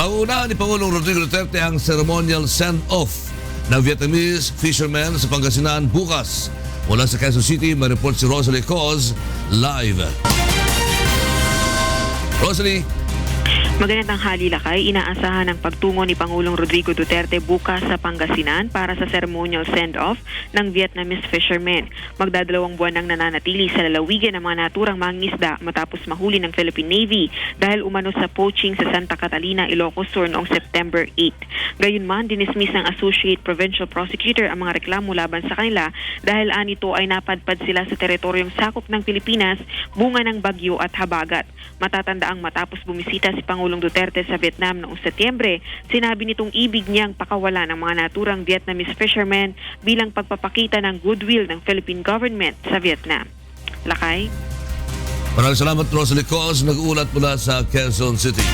Paunahan ni Pangulong Rodrigo Duterte ang ceremonial send-off ng Vietnamese fishermen sa Pangasinan bukas. Mula sa Quezon City, may report si Rosalie Coz live. Rosalie. Magandang tanghali, Lakay. Inaasahan ang pagtungo ni Pangulong Rodrigo Duterte bukas sa Pangasinan para sa ceremonial send-off ng Vietnamese fishermen. Magdadalawang buwan nang nananatili sa lalawigan ng mga naturang mangingisda matapos mahuli ng Philippine Navy dahil umano sa poaching sa Santa Catalina, Ilocos Sur noong September 8. Gayunman, dinismiss ng Associate Provincial Prosecutor ang mga reklamo laban sa kanila dahil anito ay napadpad sila sa teritoryong sakop ng Pilipinas bunga ng bagyo at habagat. Matatandaang matapos bumisita si Pangulong Duterte sa Vietnam noong Setyembre, sinabi nitong ibig niyang pakawala ng mga naturang Vietnamese fishermen bilang pagpapakita ng goodwill ng Philippine government sa Vietnam. Lakay? Maraming salamat, Rosalie Coz, nag-uulat mula sa Quezon City.